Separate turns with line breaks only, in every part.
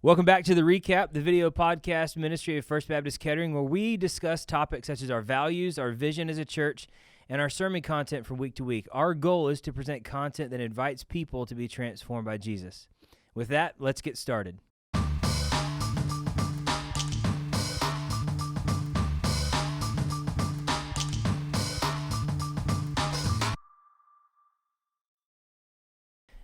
Welcome back to The Recap, the video podcast ministry of First Baptist Kettering, where we discuss topics such as our values, our vision as a church, and our sermon content from week to week. Our goal is to present content that invites people to be transformed by Jesus. With that, let's get started.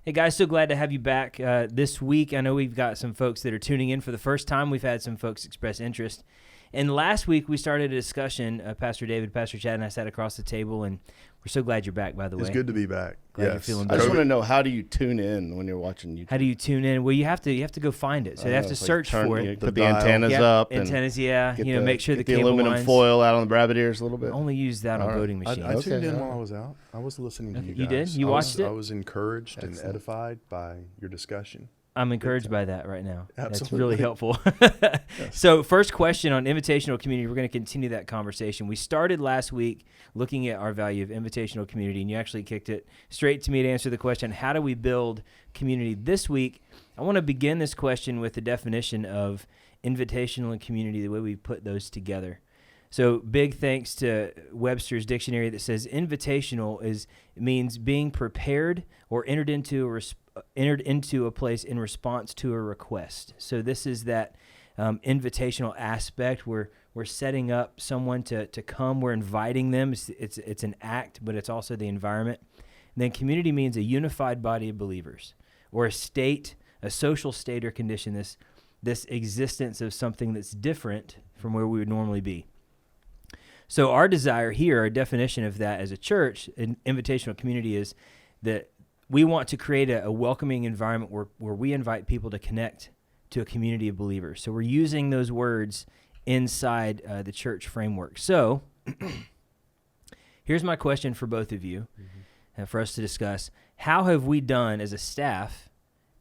Hey guys, so glad to have you back this week. I know we've got some folks that are tuning in for the first time. We've had some folks express interest. And last week we started a discussion, Pastor David, Pastor Chad, and I sat across the table, and we're so glad you're back, by the way.
It's good to be back.
Glad you're feeling
I
better.
just want to know, how do you tune in when you're watching YouTube?
How do you tune in? Well, you have to go find it. So you have to search for it.
Put the antennas up.
Antennas, yeah. Make sure the
cable
aluminum
lines. Foil out on the rabbit ears a little bit.
Only use that on voting machines.
I tuned in while I was out. I was listening to you guys.
You did? You watched it?
I was encouraged and edified by your discussion.
I'm encouraged by that right now.
Absolutely.
That's really helpful.
Yes.
So first question on invitational community, we're going to continue that conversation. We started last week looking at our value of invitational community, and you actually kicked it straight to me to answer the question, how do we build community? This week, I want to begin this question with the definition of invitational and community, the way we put those together. So big thanks to Webster's dictionary that says invitational means being prepared or entered into a place in response to a request. So this is that invitational aspect where we're setting up someone to come. We're inviting them. It's an act, but it's also the environment. And then community means a unified body of believers, or a state, a social state or condition, this existence of something that's different from where we would normally be. So our desire here, our definition of that as a church, an invitational community, is that we want to create a welcoming environment where we invite people to connect to a community of believers. So we're using those words inside the church framework. So here's my question for both of you, for us to discuss. How have we done as a staff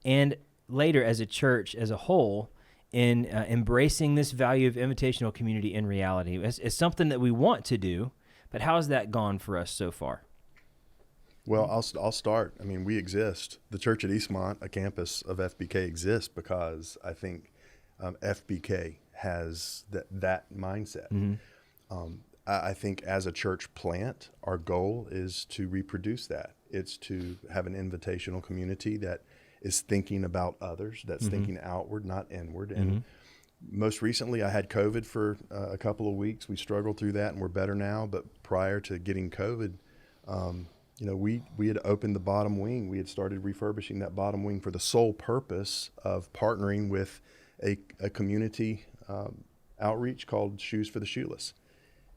and later as a church as a whole in embracing this value of invitational community in reality? It's something that we want to do, but how has that gone for us so far?
Well, I'll start. I mean, we exist. The church at Eastmont, a campus of FBK, exists because I think FBK has that mindset.
Mm-hmm.
I think as a church plant, our goal is to reproduce that. It's to have an invitational community that is thinking about others, that's thinking outward, not inward. And most recently, I had COVID for a couple of weeks. We struggled through that, and we're better now. But prior to getting COVID, we had opened the bottom wing. We had started refurbishing that bottom wing for the sole purpose of partnering with a community outreach called Shoes for the Shoeless.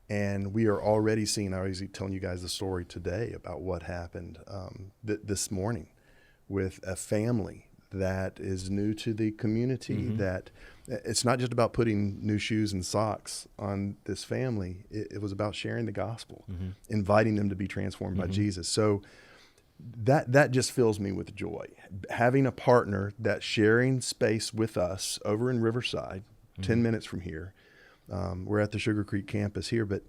And we are already seeing, I was telling you guys the story today about what happened this morning with a family that is new to the community, that it's not just about putting new shoes and socks on this family. It was about sharing the gospel, inviting them to be transformed by Jesus. So that just fills me with joy. Having a partner that's sharing space with us over in Riverside, 10 minutes from here. We're at the Sugar Creek campus here, but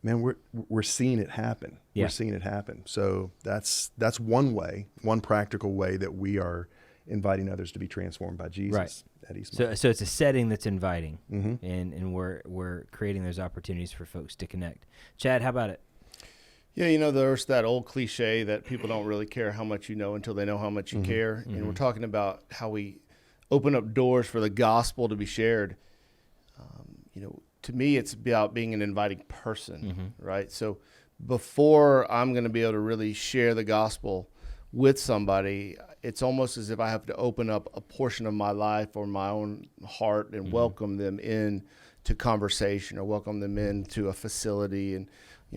man, we're seeing it happen. Yeah. We're seeing it happen. So that's one practical way that we are inviting others to be transformed by Jesus at Eastmont.
So it's a setting that's inviting, and we're creating those opportunities for folks to connect. Chad, how about it?
Yeah, there's that old cliche that people don't really care how much you know until they know how much you care. And we're talking about how we open up doors for the gospel to be shared. To me, it's about being an inviting person, right? So before I'm going to be able to really share the gospel with somebody, it's almost as if I have to open up a portion of my life or my own heart and welcome them in to conversation or welcome them into a facility. And,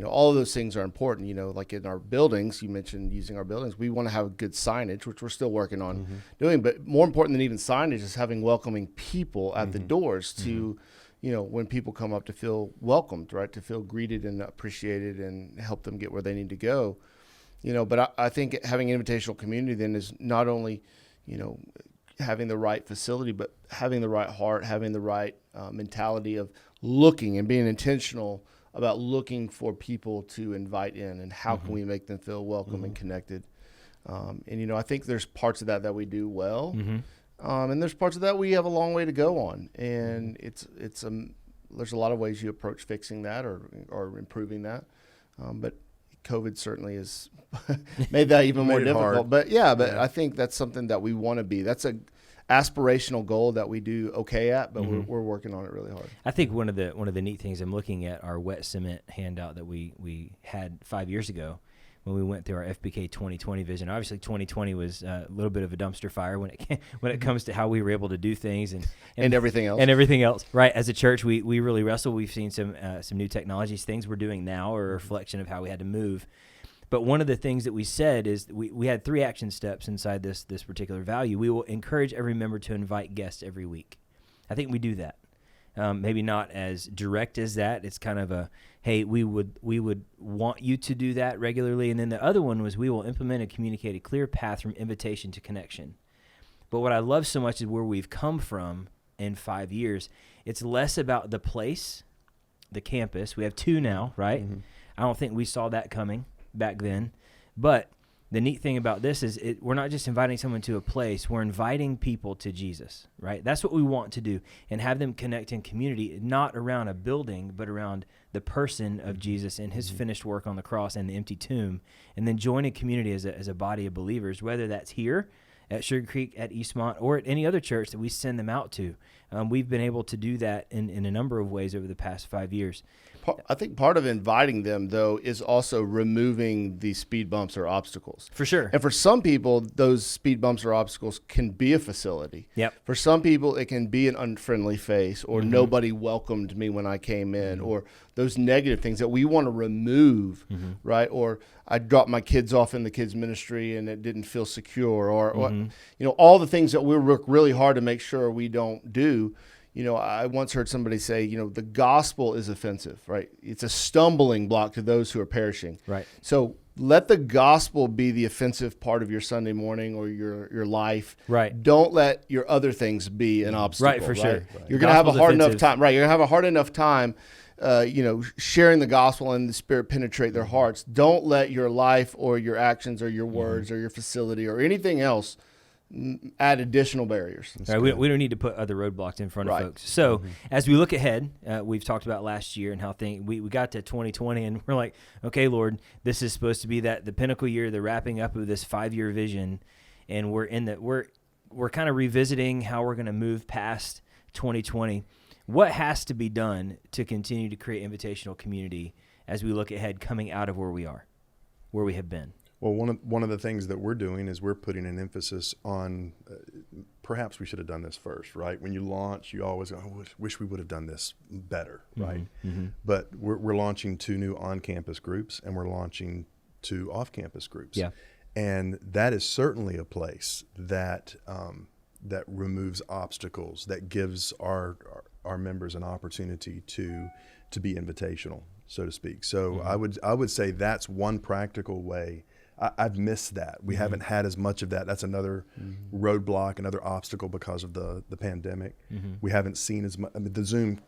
all of those things are important. Like in our buildings, you mentioned using our buildings, we want to have good signage, which we're still working on doing. But more important than even signage is having welcoming people at the doors to when people come up to feel welcomed, right? To feel greeted and appreciated and help them get where they need to go. But I think having an invitational community then is not only, having the right facility, but having the right heart, having the right mentality of looking and being intentional about looking for people to invite in and how can we make them feel welcome and connected. I think there's parts of that we do well. And there's parts of that we have a long way to go on. And there's a lot of ways you approach fixing that or improving that. But COVID certainly has made that even more difficult.
Hard.
But I think that's something that we want to be. That's a aspirational goal that we do okay at, but we're working on it really hard.
I think one of the neat things, I'm looking at our wet cement handout that we had 5 years ago when we went through our FBK 2020 vision. Obviously 2020 was a little bit of a dumpster fire when it comes to how we were able to do things
and everything else.
Right. As a church, we really wrestle. We've seen some new technologies. Things we're doing now are a reflection of how we had to move. But one of the things that we said is we had 3 action steps inside this particular value. We will encourage every member to invite guests every week. I think we do that. Maybe not as direct as that. It's kind of a, hey, we would want you to do that regularly. And then the other one was we will implement and communicate a clear path from invitation to connection. But what I love so much is where we've come from in 5 years. It's less about the place, the campus. We have 2 now, right? Mm-hmm. I don't think we saw that coming back then. But the neat thing about this is we're not just inviting someone to a place, we're inviting people to Jesus, right? That's what we want to do, and have them connect in community, not around a building, but around the person of Jesus and his finished work on the cross and the empty tomb, and then join a community as a body of believers, whether that's here at Sugar Creek, at Eastmont, or at any other church that we send them out to. We've been able to do that in a number of ways over the past 5 years.
I think part of inviting them, though, is also removing the speed bumps or obstacles.
For sure.
And for some people, those speed bumps or obstacles can be a facility.
Yep.
For some people, it can be an unfriendly face, or nobody welcomed me when I came in, or those negative things that we want to remove, right? Or I dropped my kids off in the kids ministry and it didn't feel secure, or all the things that we work really hard to make sure we don't do. I once heard somebody say, the gospel is offensive, right? It's a stumbling block to those who are perishing.
Right.
So let the gospel be the offensive part of your Sunday morning or your life.
Right.
Don't let your other things be an obstacle.
Right, for sure.
Right. You're going to have a hard enough time. Right. You're going to have a hard enough time, sharing the gospel and the Spirit penetrate their hearts. Don't let your life or your actions or your words or your facility or anything else add additional barriers.
Right, we don't need to put other roadblocks in front of folks. So as we look ahead, we've talked about last year and how we got to 2020 and we're like, okay, Lord, this is supposed to be the pinnacle year, the wrapping up of this 5-year vision, and we're kind of revisiting how we're going to move past 2020. What has to be done to continue to create invitational community as we look ahead coming out of where we have been?
Well, one of the things that we're doing is we're putting an emphasis on perhaps we should have done this first, right? When you launch, you always go, I wish we would have done this better, right? Mm-hmm. But we're launching 2 new on-campus groups and we're launching 2 off-campus groups.
Yeah.
And that is certainly a place that that removes obstacles, that gives our members an opportunity to be invitational, so to speak. So I would say that's one practical way. I've missed that. We haven't had as much of that. That's another roadblock, another obstacle because of the pandemic. We haven't seen as much. I mean, the Zoom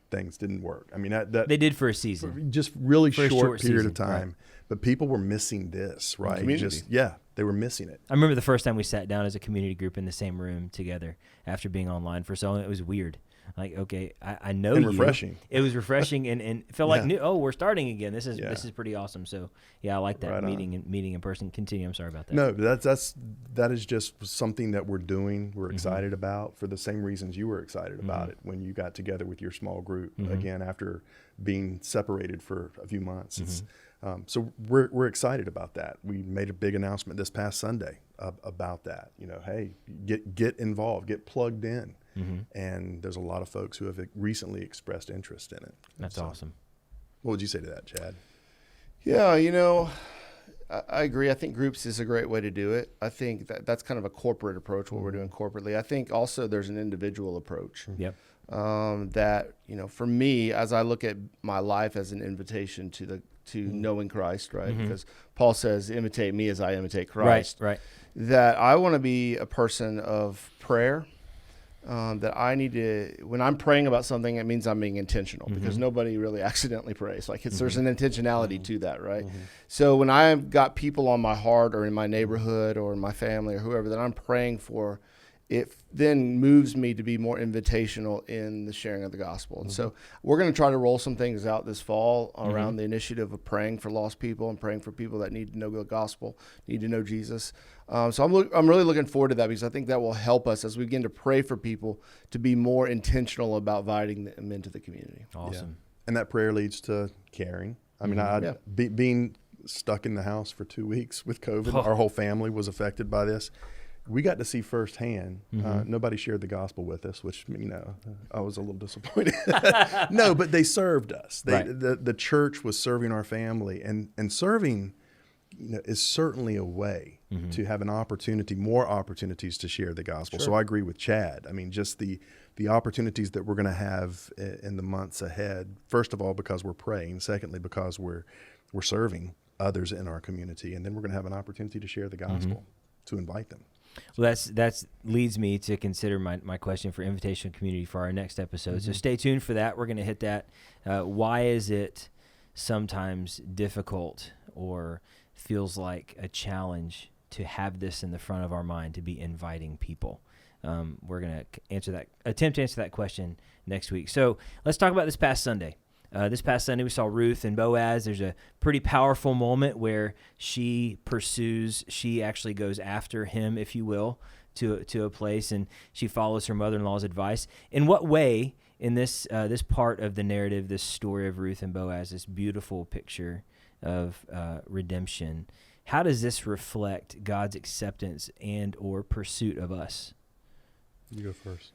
things didn't work. I mean, that
they did for a season,
just really short period
season,
of time.
Right.
But people were missing this, right?
Community.
They were missing it.
I remember the first time we sat down as a community group in the same room together after being online for so long. It was weird. Like, okay, I know
and
you.
Refreshing.
It was refreshing and it felt like new. Oh, we're starting again. This is pretty awesome. So yeah, I like that
right
meeting in person. Continue. I'm sorry about that.
No, that is just something that we're doing. We're excited about for the same reasons you were excited about it when you got together with your small group again after being separated for a few months. So we're excited about that. We made a big announcement this past Sunday about that. Hey, get involved, get plugged in. And there's a lot of folks who have recently expressed interest in it.
That's awesome.
What would you say to that, Chad?
Yeah, I agree. I think groups is a great way to do it. I think that's kind of a corporate approach, what we're doing corporately. I think also there's an individual approach.
Yep.
That, for me, as I look at my life as an invitation to knowing Christ, right? Because Paul says, imitate me as I imitate Christ.
Right.
That I want to be a person of prayer. That I need to, when I'm praying about something, it means I'm being intentional because nobody really accidentally prays. Like there's an intentionality to that, right? So when I've got people on my heart or in my neighborhood or in my family or whoever that I'm praying for, it then moves me to be more invitational in the sharing of the gospel. And so we're going to try to roll some things out this fall around the initiative of praying for lost people and praying for people that need to know the gospel, need to know Jesus. So I'm really looking forward to that, because I think that will help us as we begin to pray for people to be more intentional about inviting them into the community.
Awesome.
Yeah. And that prayer leads to caring. I mean, being stuck in the house for 2 weeks with COVID, our whole family was affected by this. We got to see firsthand. Nobody shared the gospel with us, which, I was a little disappointed. No, but they served us. The church was serving our family, and serving, is certainly a way to have an opportunity, more opportunities to share the gospel. Sure. So I agree with Chad. I mean, just the opportunities that we're going to have in the months ahead. First of all, because we're praying. Secondly, because we're serving others in our community, and then we're going to have an opportunity to share the gospel, to invite them.
Well, that's leads me to consider my question for Invitational Community for our next episode. So stay tuned for that. We're going to hit that. Why is it sometimes difficult or feels like a challenge to have this in the front of our mind, to be inviting people? We're going to attempt to answer that question next week. So let's talk about this past Sunday. This past Sunday, we saw Ruth and Boaz. There's a pretty powerful moment where she actually goes after him, if you will, to a place, and she follows her mother-in-law's advice. In what way, in this part of the narrative, this story of Ruth and Boaz, this beautiful picture of redemption, how does this reflect God's acceptance and or pursuit of us?
You go first.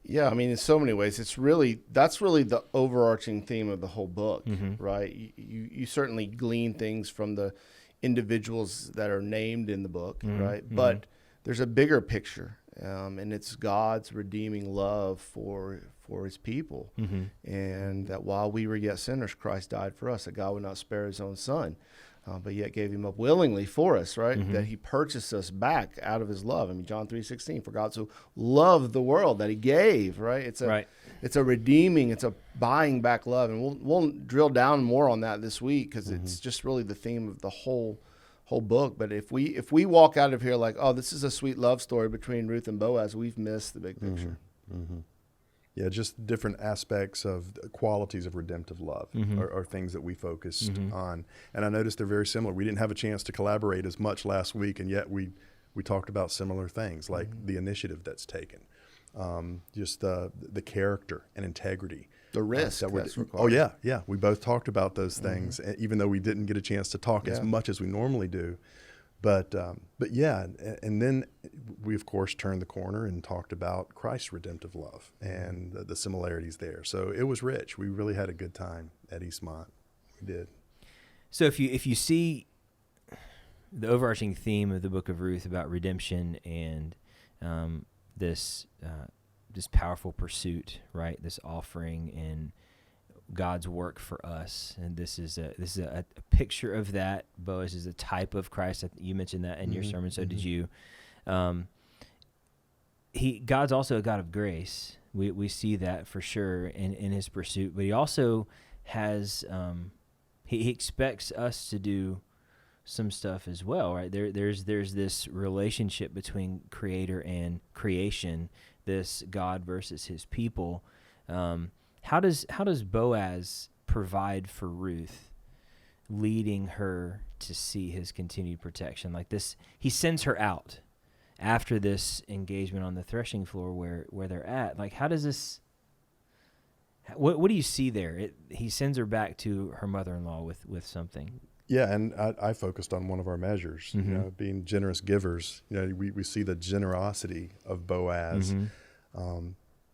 Yeah, I mean, in so many ways, that's really the overarching theme of the whole book, right? You certainly glean things from the individuals that are named in the book, right? But there's a bigger picture, and it's God's redeeming love for his people, and that while we were yet sinners, Christ died for us, that God would not spare his own son, but yet gave him up willingly for us, right? That he purchased us back out of his love. I mean, John 3:16, for God so loved the world that he gave, right? It's a redeeming, it's a buying back love. And we'll drill down more on that this week, because it's just really the theme of the whole book. But if we walk out of here like, oh, this is a sweet love story between Ruth and Boaz, we've missed the big picture.
Yeah, just different aspects of the qualities of redemptive love are things that we focused on. And I noticed they're very similar. We didn't have a chance to collaborate as much last week, and yet we talked about similar things, like the initiative that's taken, just the character and integrity.
The risk that's required.
Oh, yeah. We both talked about those things, even though we didn't get a chance to talk as much as we normally do. But yeah, and then we, of course, turned the corner and talked about Christ's redemptive love and the similarities there. So it was rich. We really had a good time at Eastmont. We did.
So if you see the overarching theme of the book of Ruth about redemption and this powerful pursuit, right? This offering and God's work for us, and this is a picture of that. Boaz is a type of Christ. You mentioned that in your sermon, so did you. God's also a God of grace. We see that for sure in his pursuit, but he also has he expects us to do some stuff as well, right? There's this relationship between creator and creation, this God versus his people. How does Boaz provide for Ruth, leading her to see his continued protection? Like this, he sends her out after this engagement on the threshing floor where they're at. Like, how does this? What do you see there? He sends her back to her mother-in-law with something.
Yeah, and I focused on one of our measures, being generous givers. We see the generosity of Boaz.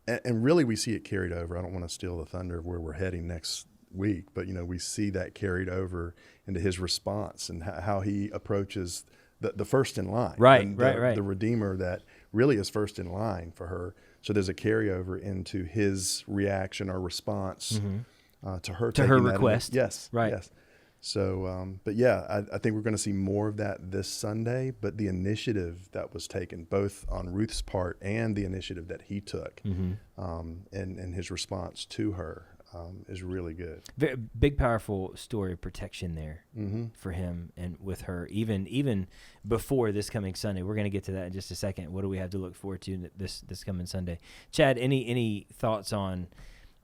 And really, we see it carried over. I don't want to steal the thunder of where we're heading next week, but we see that carried over into his response and how he approaches the first in line,
right.
The Redeemer that really is first in line for her. So there's a carryover into his reaction or response to her
request.
Yes,
right.
Yes. So, but yeah, I think we're going to see more of that this Sunday, but the initiative that was taken both on Ruth's part and the initiative that he took and his response to her, is really good.
Very, big, powerful story of protection there for him and with her. Even before this coming Sunday, we're going to get to that in just a second. What do we have to look forward to this coming Sunday? Chad, any thoughts on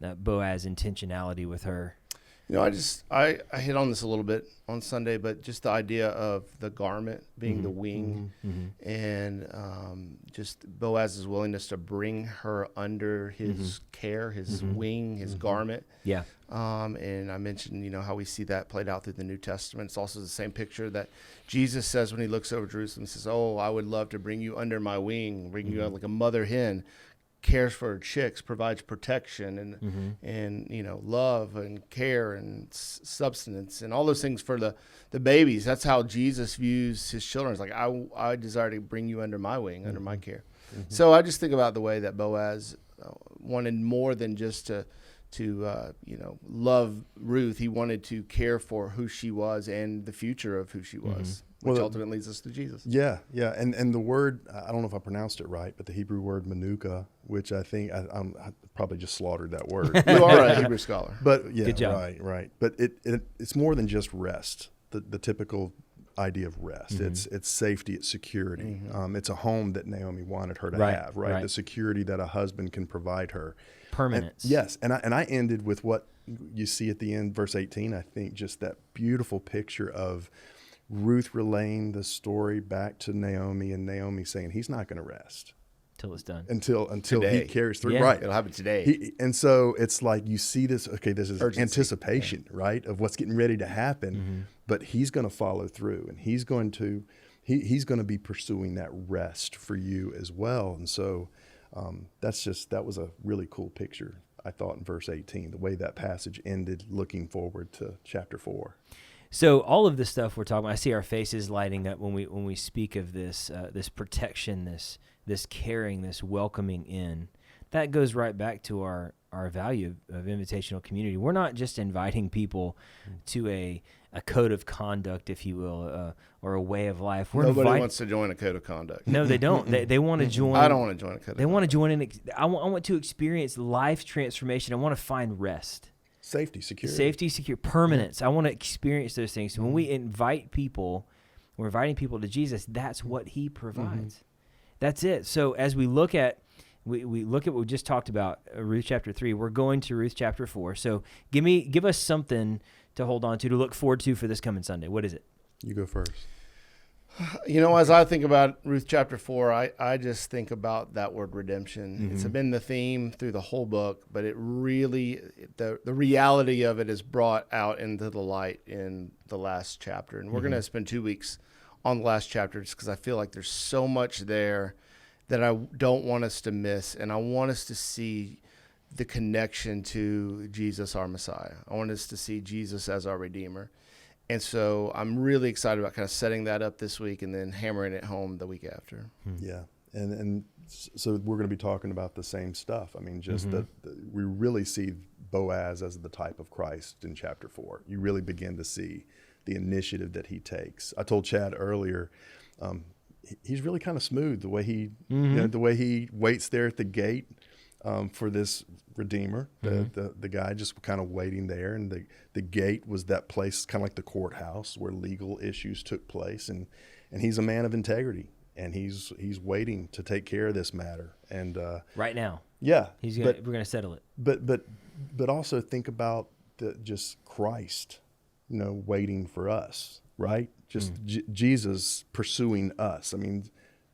Boaz intentionality with her?
I hit on this a little bit on Sunday, but just the idea of the garment being the wing, and just Boaz's willingness to bring her under his care, his wing, his garment.
Yeah.
And I mentioned, how we see that played out through the New Testament. It's also the same picture that Jesus says when he looks over Jerusalem. He says, "Oh, I would love to bring you under my wing, bring you out like a mother hen." Cares for her chicks, provides protection and love and care and substance and all those things for the babies. That's how Jesus views his children. It's like, I desire to bring you under my wing, under my care. So I just think about the way that Boaz wanted more than just to love Ruth. He wanted to care for who she was and the future of who she was, which ultimately leads us to Jesus.
Yeah. And the word, I don't know if I pronounced it right, but the Hebrew word manuka, which I think I probably just slaughtered that word.
You are a Hebrew scholar.
But yeah,
good job.
Right. But it's more than just rest, the typical idea of rest. It's safety, it's security. It's a home that Naomi wanted her to have, right? The security that a husband can provide her.
Permanence.
And I ended with what you see at the end, verse 18. I think just that beautiful picture of Ruth relaying the story back to Naomi, and Naomi saying he's not going to rest
till it's done,
until
today.
he carries through.
Yeah.
Right,
it'll happen today.
And so it's like you see this. Okay, this is
Urgency.
anticipation, right, of what's getting ready to happen. But he's going to follow through, and he's going to be pursuing that rest for you as well. And so that was a really cool picture, I thought, in verse 18, the way that passage ended, looking forward to chapter 4.
So all of this stuff we're talking about, I see our faces lighting up when we speak of this this protection, this caring, this welcoming in. That goes right back to our value of invitational community. We're not just inviting people to a code of conduct, if you will, or a way of life.
Nobody wants to join a code of conduct.
No, they don't. They want to join.
I don't want to join a code of conduct.
They want to join in. I want to experience life transformation. I want to find rest.
Safety, secure,
permanence. I want to experience those things. So when we invite people, we're inviting people to Jesus. That's what he provides. That's it. So as we look at we look at what we just talked about, Ruth chapter 3, we're going to Ruth chapter 4. So give us something to hold on to look forward to for this coming Sunday. What is it?
You go first.
As I think about Ruth chapter 4, I just think about that word redemption. It's been the theme through the whole book, but it really, the reality of it is brought out into the light in the last chapter. And we're going to spend 2 weeks on the last chapter just because I feel like there's so much there that I don't want us to miss. And I want us to see the connection to Jesus, our Messiah. I want us to see Jesus as our Redeemer. And so I'm really excited about kind of setting that up this week and then hammering it home the week after.
Yeah. And so we're going to be talking about the same stuff. I mean, just we really see Boaz as the type of Christ in chapter 4. You really begin to see the initiative that he takes. I told Chad earlier, he's really kind of smooth the way he waits there at the gate for this Redeemer, the guy just kind of waiting there, and the gate was that place, kind of like the courthouse where legal issues took place, and he's a man of integrity, and he's waiting to take care of this matter, and
right now,
yeah,
we're gonna settle it.
But also think about just Christ, waiting for us, right? Just Jesus pursuing us. I mean,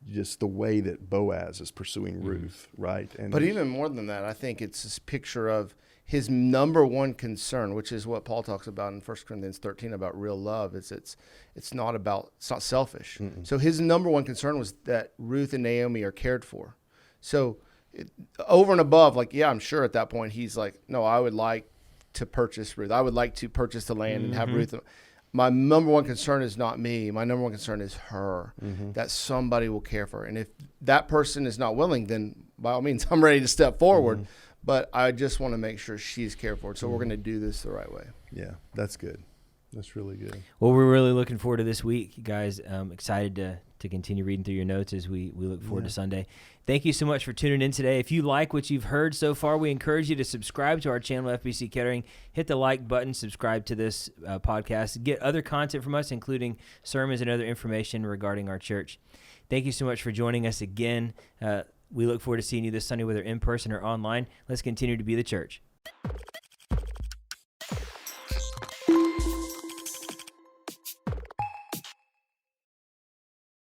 just the way that Boaz is pursuing Ruth, right?
But even more than that, I think it's this picture of his number one concern, which is what Paul talks about in 1 Corinthians 13 about real love. It's not selfish. So his number one concern was that Ruth and Naomi are cared for. So over and above, I'm sure at that point he's like, no, I would like to purchase Ruth. I would like to purchase the land and have Ruth. My number one concern is not me. My number one concern is her, that somebody will care for her. And if that person is not willing, then by all means, I'm ready to step forward. But I just want to make sure she's cared for. So we're going to do this the right way.
Yeah, that's good. That's really good.
Well, we're really looking forward to this week, guys. Excited to continue reading through your notes as we look forward to Sunday. Thank you so much for tuning in today. If you like what you've heard so far, we encourage you to subscribe to our channel, FBC Kettering. Hit the like button, subscribe to this podcast. Get other content from us, including sermons and other information regarding our church. Thank you so much for joining us again. We look forward to seeing you this Sunday, whether in person or online. Let's continue to be the church.